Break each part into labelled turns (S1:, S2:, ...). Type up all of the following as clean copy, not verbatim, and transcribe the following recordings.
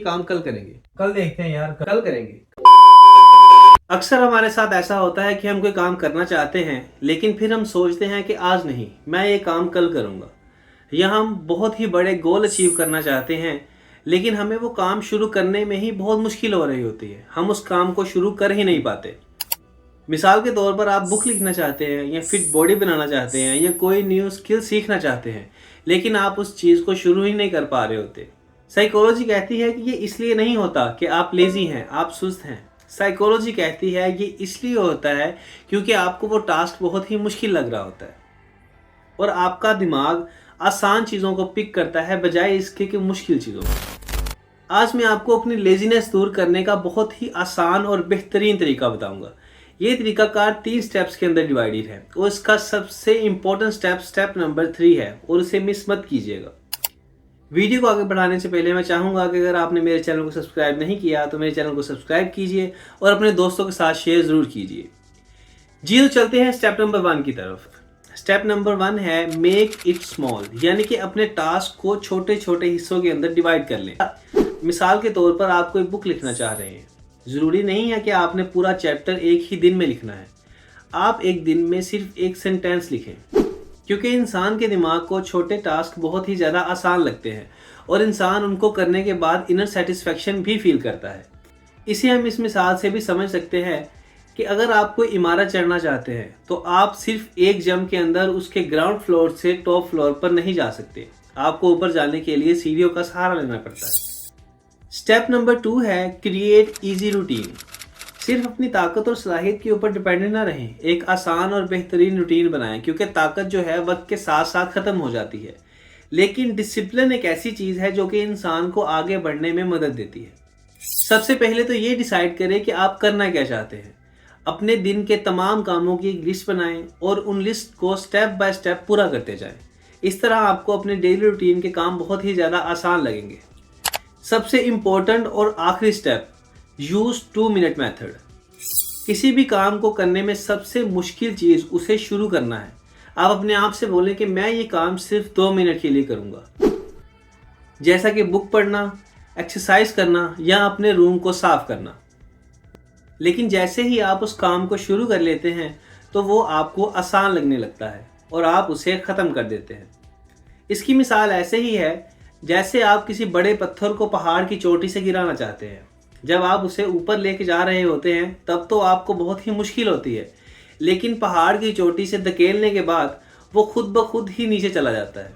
S1: काम कल करेंगे,
S2: कल देखते हैं यार,
S1: कल करेंगे। अक्सर हमारे साथ ऐसा होता है कि हम कोई काम करना चाहते हैं लेकिन फिर हम सोचते हैं कि आज नहीं, मैं ये काम कल करूँगा। या हम बहुत ही बड़े गोल अचीव करना चाहते हैं लेकिन हमें वो काम शुरू करने में ही बहुत मुश्किल हो रही होती है, हम उस काम को शुरू कर ही नहीं पाते। मिसाल के तौर पर आप बुक लिखना चाहते हैं या फिट बॉडी बनाना चाहते हैं या कोई न्यू स्किल सीखना चाहते हैं लेकिन आप उस चीज़ को शुरू ही नहीं कर पा रहे होते। साइकोलॉजी कहती है कि ये इसलिए नहीं होता कि आप लेजी हैं, आप सुस्त हैं। साइकोलॉजी कहती है ये इसलिए होता है क्योंकि आपको वो टास्क बहुत ही मुश्किल लग रहा होता है और आपका दिमाग आसान चीज़ों को पिक करता है बजाय इसके कि मुश्किल चीज़ों को। आज मैं आपको अपनी लेजीनेस दूर करने का बहुत ही आसान और बेहतरीन तरीका बताऊंगा। ये तरीकाकार 3 स्टेप्स के अंदर डिवाइडेड है और इसका सबसे इम्पोर्टेंट स्टेप नंबर 3 है और उसे मिस मत कीजिएगा। वीडियो को आगे बढ़ाने से पहले मैं चाहूँगा कि अगर आपने मेरे चैनल को सब्सक्राइब नहीं किया तो मेरे चैनल को सब्सक्राइब कीजिए और अपने दोस्तों के साथ शेयर ज़रूर कीजिए। जी तो चलते हैं स्टेप नंबर 1 की तरफ। स्टेप नंबर 1 है मेक इट स्मॉल, यानी कि अपने टास्क को छोटे छोटे हिस्सों के अंदर डिवाइड कर लें। मिसाल के तौर पर आप कोई बुक लिखना चाह रहे हैं, ज़रूरी नहीं है कि आपने पूरा चैप्टर एक ही दिन में लिखना है। आप एक दिन में सिर्फ एक सेंटेंस लिखें, क्योंकि इंसान के दिमाग को छोटे टास्क बहुत ही ज़्यादा आसान लगते हैं और इंसान उनको करने के बाद इनर सेटिस्फेक्शन भी फील करता है। इसे हम इस मिसाल से भी समझ सकते हैं कि अगर आप कोई इमारत चढ़ना चाहते हैं तो आप सिर्फ एक जंप के अंदर उसके ग्राउंड फ्लोर से टॉप फ्लोर पर नहीं जा सकते, आपको ऊपर जाने के लिए सीढ़ियों का सहारा लेना पड़ता है। स्टेप नंबर 2 है क्रिएट इजी रूटीन। सिर्फ अपनी ताकत और सलाहियत के ऊपर डिपेंडेंट ना रहें, एक आसान और बेहतरीन रूटीन बनाएं, क्योंकि ताकत जो है वक्त के साथ साथ ख़त्म हो जाती है, लेकिन डिसिप्लिन एक ऐसी चीज़ है जो कि इंसान को आगे बढ़ने में मदद देती है। सबसे पहले तो ये डिसाइड करें कि आप करना क्या चाहते हैं। अपने दिन के तमाम कामों की एक लिस्ट बनाएं और उन लिस्ट को स्टेप बाय स्टेप पूरा करते जाएं। इस तरह आपको अपने डेली रूटीन के काम बहुत ही ज़्यादा आसान लगेंगे। सबसे इम्पोर्टेंट और आखिरी स्टेप, यूज़ 2 मिनट मेथड। किसी भी काम को करने में सबसे मुश्किल चीज़ उसे शुरू करना है। आप अपने आप से बोलें कि मैं ये काम सिर्फ 2 मिनट के लिए करूँगा, जैसा कि बुक पढ़ना, एक्सरसाइज करना या अपने रूम को साफ करना। लेकिन जैसे ही आप उस काम को शुरू कर लेते हैं तो वो आपको आसान लगने लगता है और आप उसे ख़त्म कर देते हैं। इसकी मिसाल ऐसे ही है जैसे आप किसी बड़े पत्थर को पहाड़ की चोटी से गिराना चाहते हैं। जब आप उसे ऊपर लेके जा रहे होते हैं तब तो आपको बहुत ही मुश्किल होती है, लेकिन पहाड़ की चोटी से धकेलने के बाद वो खुद ब खुद ही नीचे चला जाता है।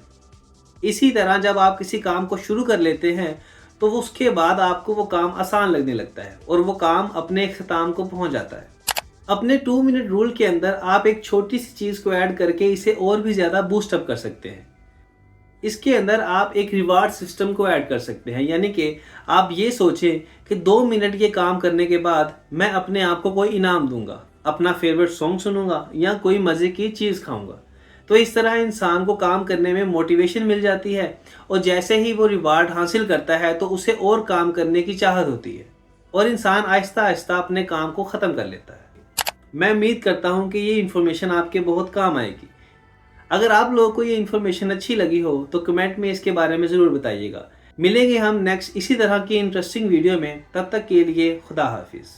S1: इसी तरह जब आप किसी काम को शुरू कर लेते हैं तो उसके बाद आपको वो काम आसान लगने लगता है और वो काम अपने इख्तिताम को पहुंच जाता है। अपने 2 मिनट रूल के अंदर आप एक छोटी सी चीज़ को ऐड करके इसे और भी ज़्यादा बूस्ट अप कर सकते हैं। इसके अंदर आप एक रिवार्ड सिस्टम को ऐड कर सकते हैं, यानी कि आप ये सोचें कि 2 मिनट के काम करने के बाद मैं अपने आप को कोई इनाम दूंगा, अपना फेवरेट सॉन्ग सुनूंगा या कोई मज़े की चीज़ खाऊंगा। तो इस तरह इंसान को काम करने में मोटिवेशन मिल जाती है और जैसे ही वो रिवार्ड हासिल करता है तो उसे और काम करने की चाहत होती है और इंसान आहिस्ता आहिस्ता अपने काम को ख़त्म कर लेता है। मैं उम्मीद करता हूँ कि ये इन्फॉर्मेशन आपके बहुत काम आएगी। अगर आप लोगों को ये इन्फॉर्मेशन अच्छी लगी हो तो कमेंट में इसके बारे में ज़रूर बताइएगा। मिलेंगे हम नेक्स्ट इसी तरह की इंटरेस्टिंग वीडियो में, तब तक के लिए खुदा हाफिज़।